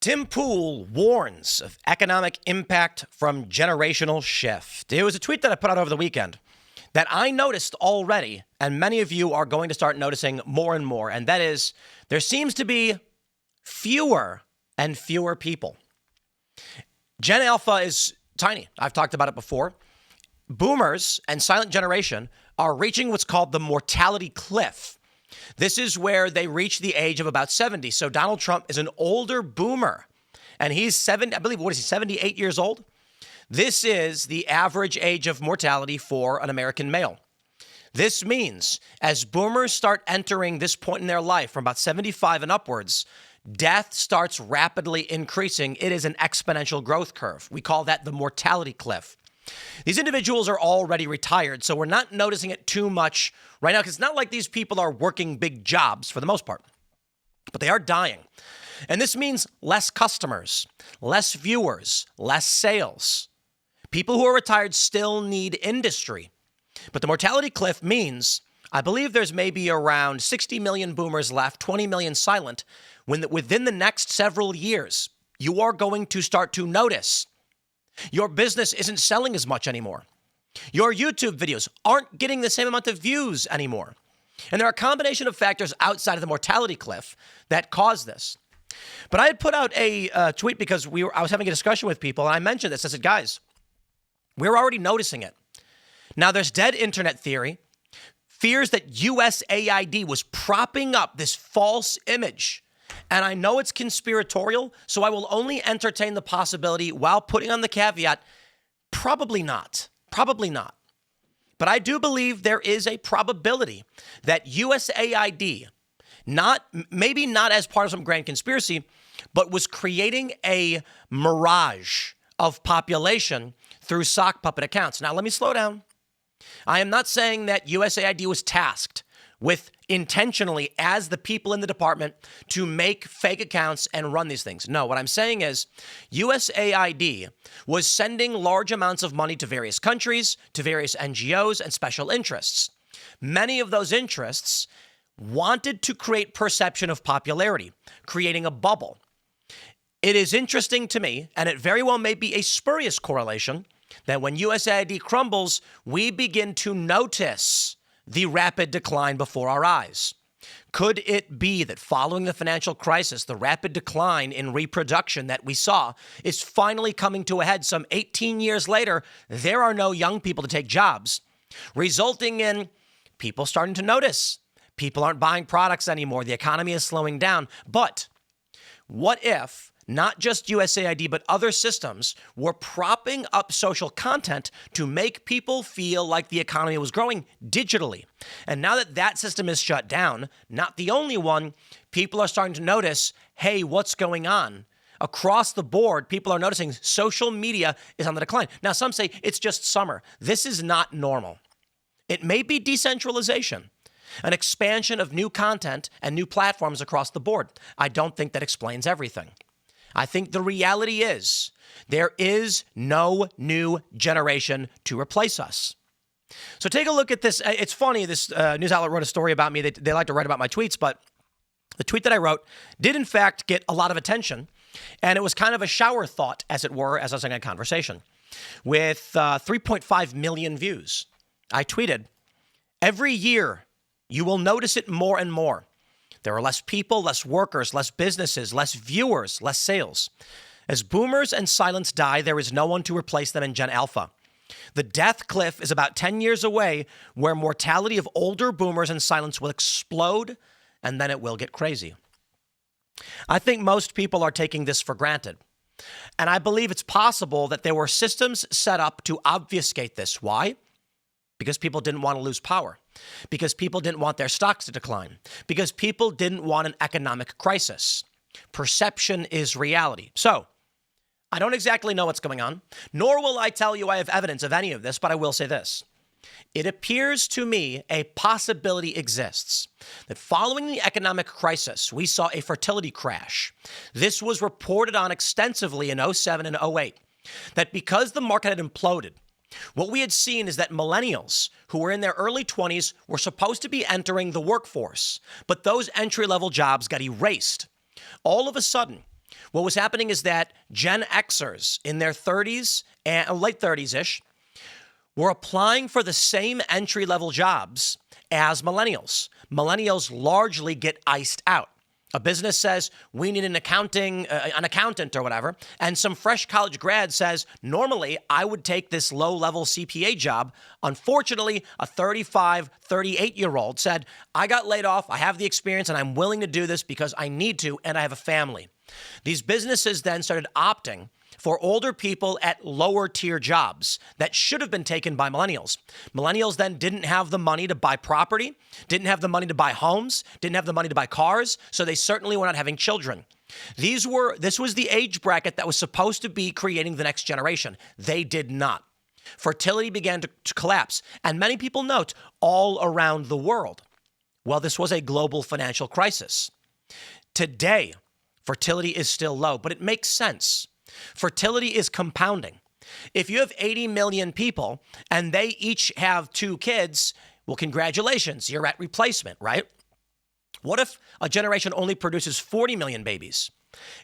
Tim Pool warns of economic impact from generational shift. It was a tweet that I put out over the weekend that I noticed already, and many of you are going to start noticing more and more, and that is there seems to be fewer and fewer people. Gen Alpha is tiny. I've talked about it before. Boomers and silent generation are reaching what's called the mortality cliff. This is where they reach the age of about 70. So Donald Trump is an older boomer, and he's 78 years old? This is the average age of mortality for an American male. This means as boomers start entering this point in their life from about 75 and upwards, death starts rapidly increasing. It is an exponential growth curve. We call that the mortality cliff. These individuals are already retired, so we're not noticing it too much right now because it's not like these people are working big jobs for the most part, but they are dying. And this means less customers, less viewers, less sales. People who are retired still need industry. But the mortality cliff means, I believe there's maybe around 60 million boomers left, 20 million silent. Within the next several years, you are going to start to notice your business isn't selling as much anymore. Your YouTube videos aren't getting the same amount of views anymore. And there are a combination of factors outside of the mortality cliff that cause this. But I had put out a tweet because I was having a discussion with people, and I mentioned this. I said, guys, we're already noticing it. Now, there's dead internet theory, fears that USAID was propping up this false image. And I know it's conspiratorial, so I will only entertain the possibility while putting on the caveat, probably not. Probably not. But I do believe there is a probability that USAID, maybe not as part of some grand conspiracy, but was creating a mirage of population through sock puppet accounts. Now, let me slow down. I am not saying that USAID was tasked with intentionally, as the people in the department, to make fake accounts and run these things. No, what I'm saying is USAID was sending large amounts of money to various countries, to various NGOs and special interests. Many of those interests wanted to create perception of popularity, creating a bubble. It is interesting to me, and it very well may be a spurious correlation, that when USAID crumbles, we begin to notice the rapid decline before our eyes. Could it be that following the financial crisis, the rapid decline in reproduction that we saw is finally coming to a head some 18 years later? There are no young people to take jobs, resulting in people starting to notice. People aren't buying products anymore. The economy is slowing down. But what if not just USAID, but other systems were propping up social content to make people feel like the economy was growing digitally? And now that that system is shut down, not the only one, people are starting to notice, hey, what's going on? Across the board, people are noticing social media is on the decline. Now, some say it's just summer. This is not normal. It may be decentralization, an expansion of new content and new platforms across the board. I don't think that explains everything. I think the reality is there is no new generation to replace us. So take a look at this. It's funny. This news outlet wrote a story about me. They like to write about my tweets, but the tweet that I wrote did, in fact, get a lot of attention. And it was kind of a shower thought, as it were, as I was having a conversation with 3.5 million views. I tweeted, every year you will notice it more and more. There are less people, less workers, less businesses, less viewers, less sales. As boomers and silents die, there is no one to replace them in Gen Alpha. The death cliff is about 10 years away, where mortality of older boomers and silents will explode, and then it will get crazy. I think most people are taking this for granted. And I believe it's possible that there were systems set up to obfuscate this. Why? Because people didn't want to lose power. Because people didn't want their stocks to decline. Because people didn't want an economic crisis. Perception is reality. So, I don't exactly know what's going on, nor will I tell you I have evidence of any of this, but I will say this. It appears to me a possibility exists that following the economic crisis, we saw a fertility crash. This was reported on extensively in 07 and 08, that because the market had imploded, what we had seen is that millennials who were in their early 20s were supposed to be entering the workforce, but those entry-level jobs got erased. All of a sudden, What was happening is that Gen Xers in their 30s and late 30s-ish were applying for the same entry-level jobs as millennials. Millennials largely get iced out. A business says, we need an accountant or whatever, and some fresh college grad says, normally I would take this low-level CPA job. Unfortunately, a 35, 38-year-old said, I got laid off, I have the experience, and I'm willing to do this because I need to, and I have a family. These businesses then started opting for older people at lower tier jobs that should have been taken by millennials. Millennials then didn't have the money to buy property, didn't have the money to buy homes, didn't have the money to buy cars, so they certainly were not having children. This was the age bracket that was supposed to be creating the next generation. They did not. Fertility began to collapse, and many people note all around the world. Well, this was a global financial crisis. Today, fertility is still low, but it makes sense. Fertility is compounding. If you have 80 million people and they each have 2 kids, well, congratulations, you're at replacement, right? What if a generation only produces 40 million babies?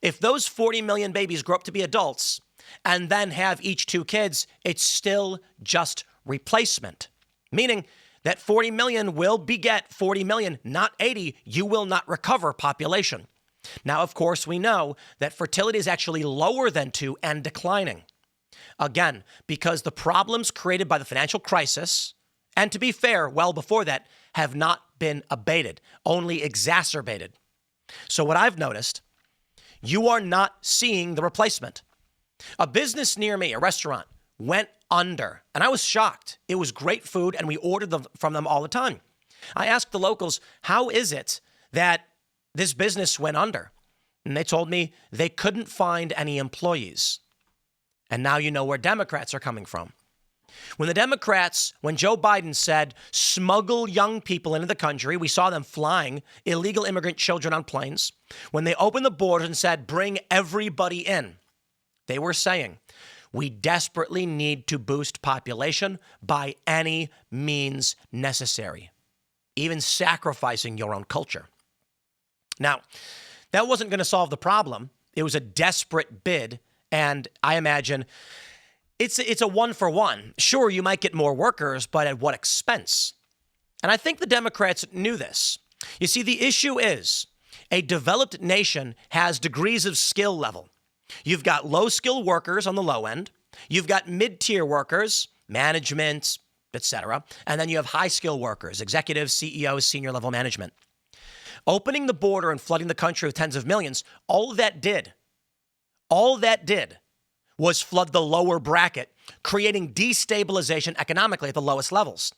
If those 40 million babies grow up to be adults and then have each 2 kids, it's still just replacement, meaning that 40 million will beget 40 million, not 80. You will not recover population. Now, of course, we know that fertility is actually lower than 2 and declining. Again, because the problems created by the financial crisis, and to be fair, well before that, have not been abated, only exacerbated. So what I've noticed, you are not seeing the replacement. A business near me, a restaurant, went under, and I was shocked. It was great food, and we ordered them from them all the time. I asked the locals, how is it that this business went under? And they told me they couldn't find any employees. And now you know where Democrats are coming from. When Joe Biden said, smuggle young people into the country, we saw them flying illegal immigrant children on planes. When they opened the borders and said, bring everybody in, they were saying, we desperately need to boost population by any means necessary, even sacrificing your own culture. Now, that wasn't going to solve the problem. It was a desperate bid, and I imagine it's a one-for-one. Sure, you might get more workers, but at what expense? And I think the Democrats knew this. You see, the issue is a developed nation has degrees of skill level. You've got low-skill workers on the low end. You've got mid-tier workers, management, etc. And then you have high-skill workers, executives, CEOs, senior-level management. Opening the border and flooding the country with tens of millions, all that did was flood the lower bracket, creating destabilization economically at the lowest levels.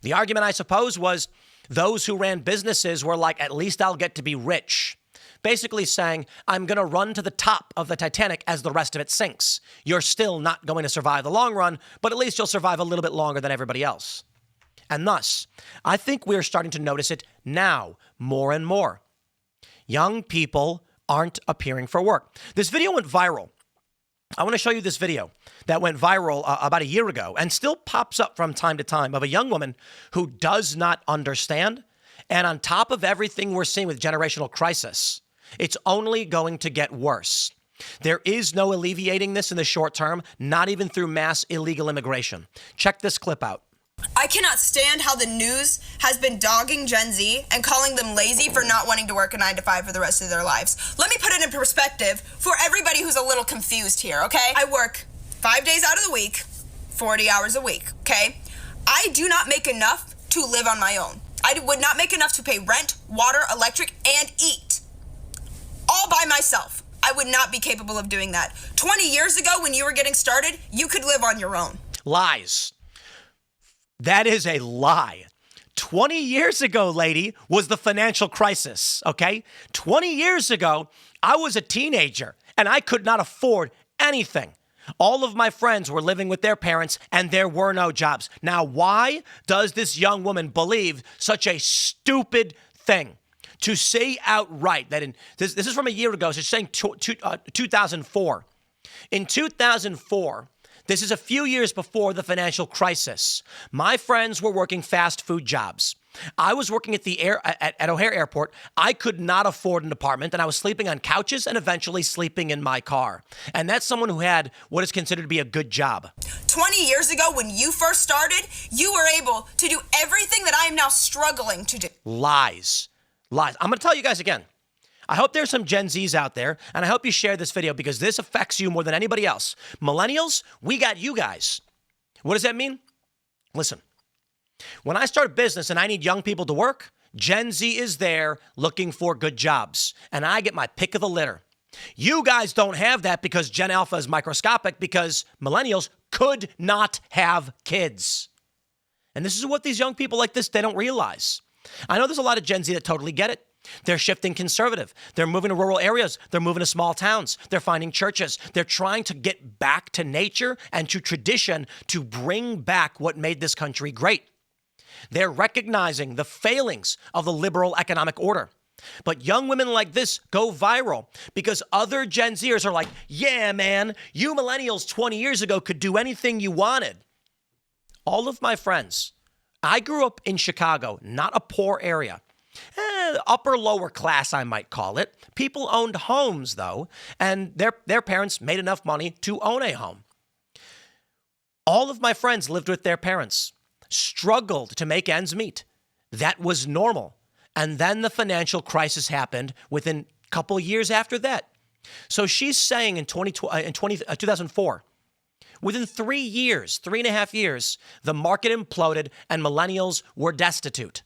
The argument, I suppose, was those who ran businesses were like, at least I'll get to be rich. Basically saying, I'm going to run to the top of the Titanic as the rest of it sinks. You're still not going to survive the long run, but at least you'll survive a little bit longer than everybody else. And thus, I think we're starting to notice it now more and more. Young people aren't appearing for work. This video went viral. I want to show you this video that went viral about a year ago and still pops up from time to time of a young woman who does not understand. And on top of everything we're seeing with generational crisis, it's only going to get worse. There is no alleviating this in the short term, not even through mass illegal immigration. Check this clip out. I cannot stand how the news has been dogging Gen Z and calling them lazy for not wanting to work a 9-to-5 for the rest of their lives. Let me put it in perspective for everybody who's a little confused here, okay? I work 5 days out of the week, 40 hours a week, okay? I do not make enough to live on my own. I would not make enough to pay rent, water, electric, and eat. All by myself. I would not be capable of doing that. 20 years ago, when you were getting started, you could live on your own. Lies. That is a lie. 20 years ago, lady, was the financial crisis, okay? 20 years ago, I was a teenager and I could not afford anything. All of my friends were living with their parents and there were no jobs. Now, why does this young woman believe such a stupid thing? To say outright that this is from a year ago, so she's saying 2004. In 2004, this is a few years before the financial crisis. My friends were working fast food jobs. I was working at the at O'Hare Airport. I could not afford an apartment, and I was sleeping on couches and eventually sleeping in my car. And that's someone who had what is considered to be a good job. 20 years ago, when you first started, you were able to do everything that I am now struggling to do. Lies. I'm going to tell you guys again. I hope there's some Gen Zs out there, and I hope you share this video because this affects you more than anybody else. Millennials, we got you guys. What does that mean? Listen, when I start a business and I need young people to work, Gen Z is there looking for good jobs, and I get my pick of the litter. You guys don't have that because Gen Alpha is microscopic because millennials could not have kids. And this is what these young people like this, they don't realize. I know there's a lot of Gen Z that totally get it. They're shifting conservative. They're moving to rural areas. They're moving to small towns. They're finding churches. They're trying to get back to nature and to tradition to bring back what made this country great. They're recognizing the failings of the liberal economic order. But young women like this go viral because other Gen Zers are like, yeah, man, you millennials 20 years ago could do anything you wanted. All of my friends, I grew up in Chicago, not a poor area. Upper lower class, I might call it. People owned homes, though, and their parents made enough money to own a home. All of my friends lived with their parents, struggled to make ends meet. That was normal. And then the financial crisis happened within a couple years after that. So she's saying in 2004, within 3.5 years, the market imploded and millennials were destitute.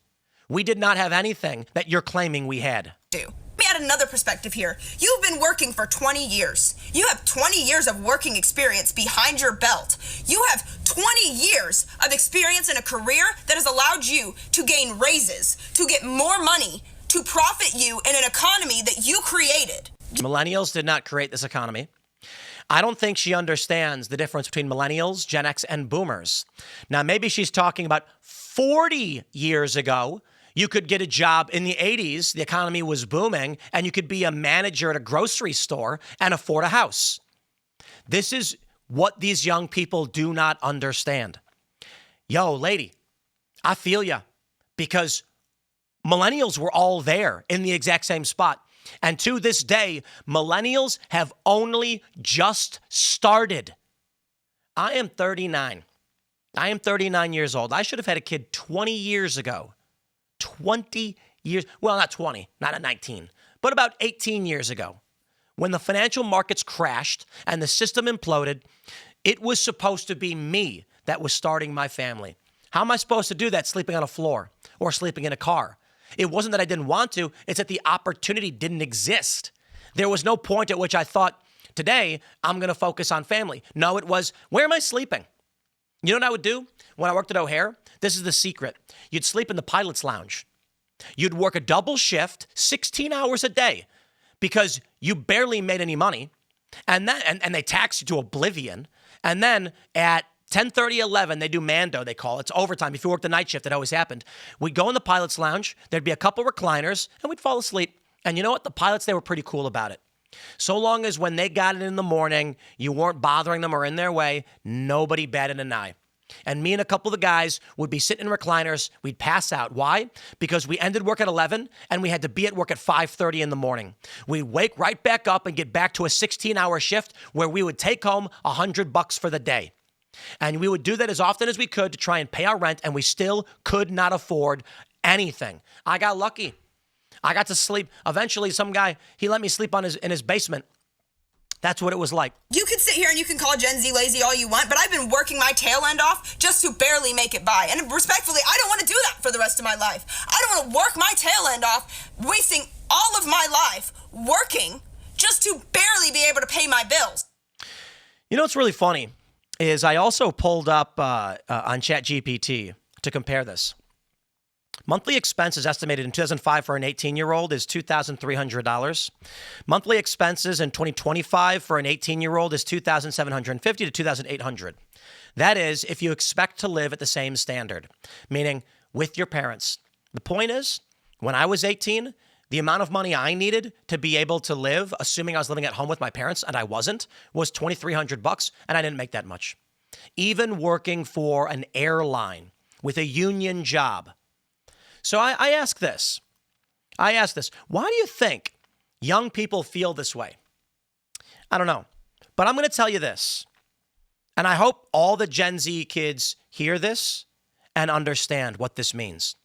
We did not have anything that you're claiming we had. Let me add another perspective here. You've been working for 20 years. You have 20 years of working experience behind your belt. You have 20 years of experience in a career that has allowed you to gain raises, to get more money, to profit you in an economy that you created. Millennials did not create this economy. I don't think she understands the difference between millennials, Gen X, and boomers. Now, maybe she's talking about 40 years ago. You could get a job in the 80s. The economy was booming, and you could be a manager at a grocery store and afford a house. This is what these young people do not understand. Yo, lady, I feel ya because millennials were all there in the exact same spot. And to this day, millennials have only just started. I am 39. I am 39 years old. I should have had a kid 20 years ago. 20 years, well, not 20, not at 19, but about 18 years ago. When the financial markets crashed and the system imploded, it was supposed to be me that was starting my family. How am I supposed to do that sleeping on a floor or sleeping in a car? It wasn't that I didn't want to, it's that the opportunity didn't exist. There was no point at which I thought, today, I'm going to focus on family. No, it was, where am I sleeping? You know what I would do when I worked at O'Hare? This is the secret. You'd sleep in the pilot's lounge. You'd work a double shift, 16 hours a day, because you barely made any money. And they tax you to oblivion. And then at 10:30, 11, they do Mando, they call it. It's overtime. If you work the night shift, it always happened. We'd go in the pilot's lounge. There'd be a couple recliners, and we'd fall asleep. And you know what? The pilots, they were pretty cool about it. So long as when they got it in the morning, you weren't bothering them or in their way, nobody batted an eye. And me and a couple of the guys would be sitting in recliners. We'd pass out. Why? Because we ended work at 11 and we had to be at work at 5:30 in the morning. We'd wake right back up and get back to a 16-hour shift where we would take home $100 for the day. And we would do that as often as we could to try and pay our rent, and we still could not afford anything. I got lucky. I got to sleep. Eventually, some guy, he let me sleep in his basement. That's what it was like. You can sit here and you can call Gen Z lazy all you want, but I've been working my tail end off just to barely make it by. And respectfully, I don't want to do that for the rest of my life. I don't want to work my tail end off, wasting all of my life working just to barely be able to pay my bills. You know what's really funny is I also pulled up on ChatGPT to compare this. Monthly expenses estimated in 2005 for an 18-year-old is $2,300. Monthly expenses in 2025 for an 18-year-old is $2,750 to $2,800. That is, if you expect to live at the same standard, meaning with your parents. The point is, when I was 18, the amount of money I needed to be able to live, assuming I was living at home with my parents, and I wasn't, was $2,300, and I didn't make that much. Even working for an airline with a union job. So I ask this. Why do you think young people feel this way? I don't know. But I'm going to tell you this. And I hope all the Gen Z kids hear this and understand what this means.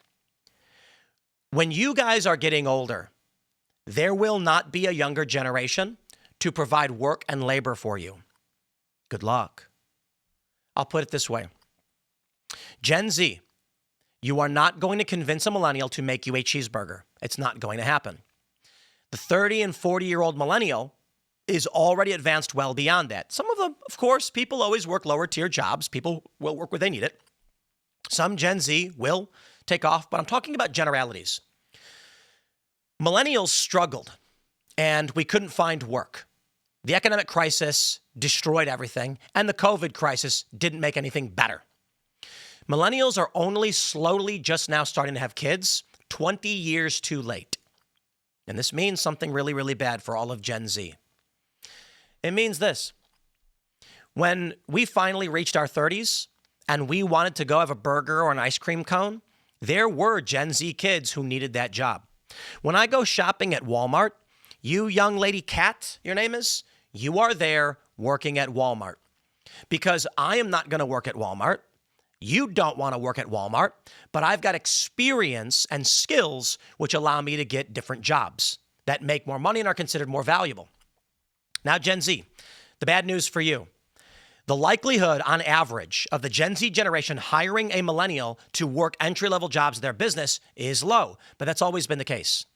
When you guys are getting older, there will not be a younger generation to provide work and labor for you. Good luck. I'll put it this way. Gen Z, you are not going to convince a millennial to make you a cheeseburger. It's not going to happen. The 30 and 40-year-old millennial is already advanced well beyond that. Some of them, of course, people always work lower tier jobs. People will work where they need it. Some Gen Z will take off, but I'm talking about generalities. Millennials struggled, and we couldn't find work. The economic crisis destroyed everything, and the COVID crisis didn't make anything better. Millennials are only slowly just now starting to have kids, 20 years too late. And this means something really, really bad for all of Gen Z. It means this. When we finally reached our 30s and we wanted to go have a burger or an ice cream cone, there were Gen Z kids who needed that job. When I go shopping at Walmart, you young lady Kat, your name is, you are there working at Walmart. Because I am not going to work at Walmart. You don't want to work at Walmart, but I've got experience and skills which allow me to get different jobs that make more money and are considered more valuable. Now, Gen Z, the bad news for you. The likelihood on average of the Gen Z generation hiring a millennial to work entry-level jobs in their business is low, but that's always been the case.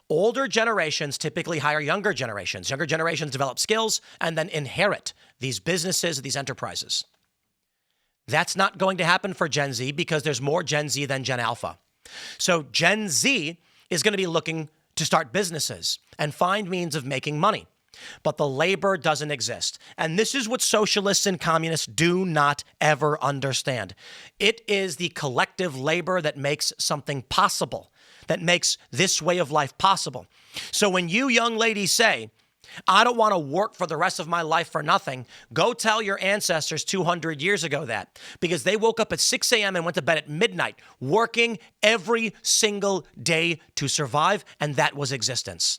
Older generations typically hire younger generations. Younger generations develop skills and then inherit these businesses, these enterprises. That's not going to happen for Gen Z because there's more Gen Z than Gen Alpha. So Gen Z is going to be looking to start businesses and find means of making money. But the labor doesn't exist. And this is what socialists and communists do not ever understand. It is the collective labor that makes something possible, that makes this way of life possible. So when you young ladies say, I don't want to work for the rest of my life for nothing, go tell your ancestors 200 years ago that, because they woke up at 6 a.m. and went to bed at midnight, working every single day to survive, and that was existence.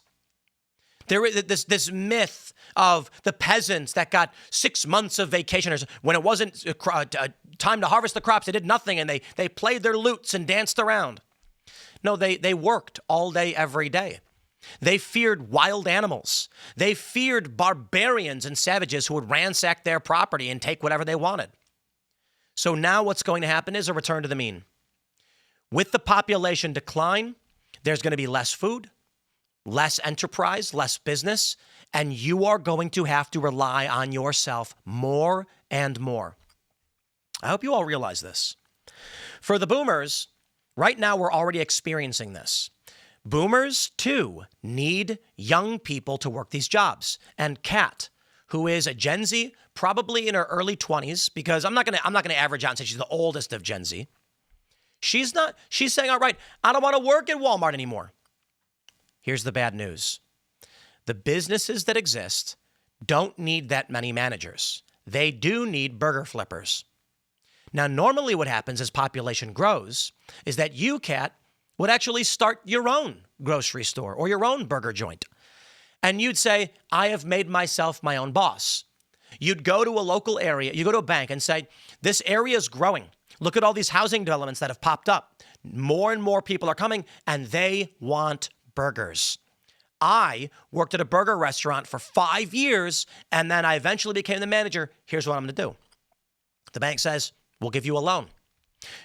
There is this myth of the peasants that got 6 months of vacation. When it wasn't time to harvest the crops, they did nothing, and they played their lutes and danced around. No, they worked all day, every day. They feared wild animals. They feared barbarians and savages who would ransack their property and take whatever they wanted. So now what's going to happen is a return to the mean. With the population decline, there's going to be less food, less enterprise, less business, and you are going to have to rely on yourself more and more. I hope you all realize this. For the boomers, right now we're already experiencing this. Boomers, too, need young people to work these jobs. And Kat, who is a Gen Z, probably in her early 20s, because I'm not gonna average out and say she's the oldest of Gen Z. She's saying, all right, I don't want to work at Walmart anymore. Here's the bad news. The businesses that exist don't need that many managers. They do need burger flippers. Now, normally what happens as population grows is that you, Kat, would actually start your own grocery store or your own burger joint. And you'd say, I have made myself my own boss. You'd go to a local area, you go to a bank and say, this area is growing. Look at all these housing developments that have popped up. More and more people are coming and they want burgers. I worked at a burger restaurant for 5 years and then I eventually became the manager. Here's what I'm going to do. The bank says, we'll give you a loan.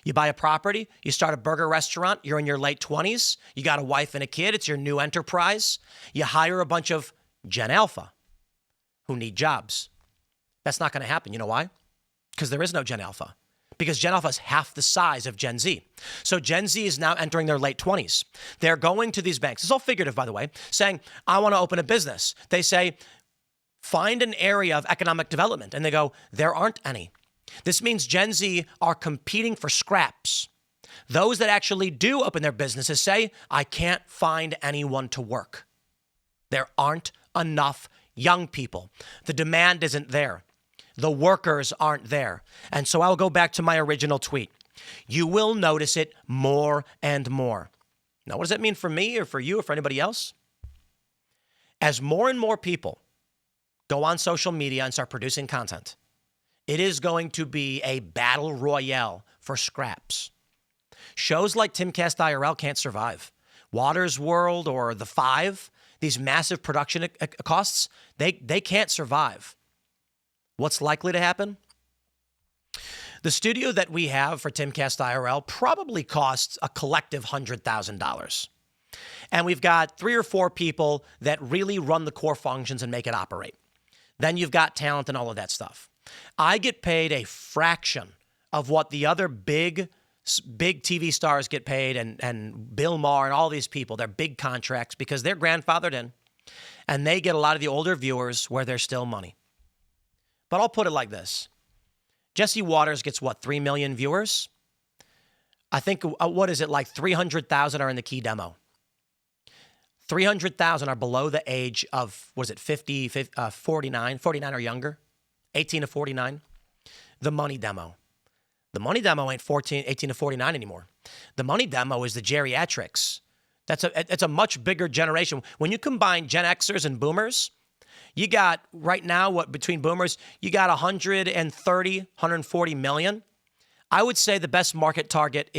You buy a property, you start a burger restaurant, you're in your late 20s, you got a wife and a kid, it's your new enterprise. You hire a bunch of Gen Alpha who need jobs. That's not going to happen. You know why? Because there is no Gen Alpha. Because Gen Alpha is half the size of Gen Z. So Gen Z is now entering their late 20s. They're going to these banks. It's all figurative, by the way, saying, I want to open a business. They say, find an area of economic development. And they go, there aren't any. This means Gen Z are competing for scraps. Those that actually do open their businesses say, I can't find anyone to work. There aren't enough young people. The demand isn't there. The workers aren't there. And so I'll go back to my original tweet. You will notice it more and more. Now, what does that mean for me or for you or for anybody else? As more and more people go on social media and start producing content, it is going to be a battle royale for scraps. Shows like Timcast IRL can't survive. Water's World or The Five, these massive production costs, they can't survive. What's likely to happen? The studio that we have for Timcast IRL probably costs a collective $100,000. And we've got 3 or 4 people that really run the core functions and make it operate. Then you've got talent and all of that stuff. I get paid a fraction of what the other big TV stars get paid, and Bill Maher and all these people. They're big contracts because they're grandfathered in, and they get a lot of the older viewers where there's still money. But I'll put it like this. Jesse Waters gets, 3 million viewers? I think, what is it, like 300,000 are in the key demo. 300,000 are below the age of, 49 or younger, 18 to 49. The money demo. The money demo ain't 18 to 49 anymore. The money demo is the geriatrics. It's a much bigger generation. When you combine Gen Xers and Boomers, you got right now, between Boomers, you got 140 million. I would say the best target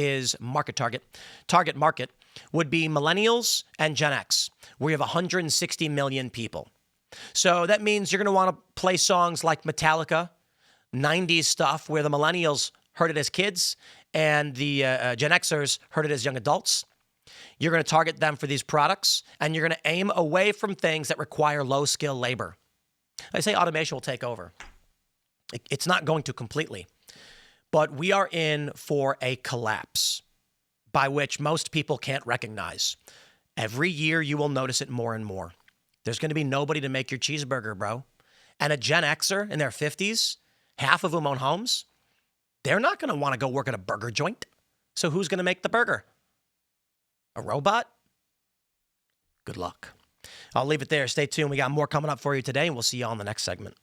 would be Millennials and Gen X, where you have 160 million people. So that means you're going to want to play songs like Metallica, 90s stuff, where the Millennials heard it as kids and the Gen Xers heard it as young adults. You're going to target them for these products, and you're going to aim away from things that require low-skill labor. I say automation will take over. It's not going to completely, but we are in for a collapse by which most people can't recognize. Every year, you will notice it more and more. There's going to be nobody to make your cheeseburger, bro. And a Gen Xer in their 50s, half of them own homes, they're not going to want to go work at a burger joint. So who's going to make the burger? A robot? Good luck. I'll leave it there. Stay tuned. We got more coming up for you today, and we'll see you on the next segment.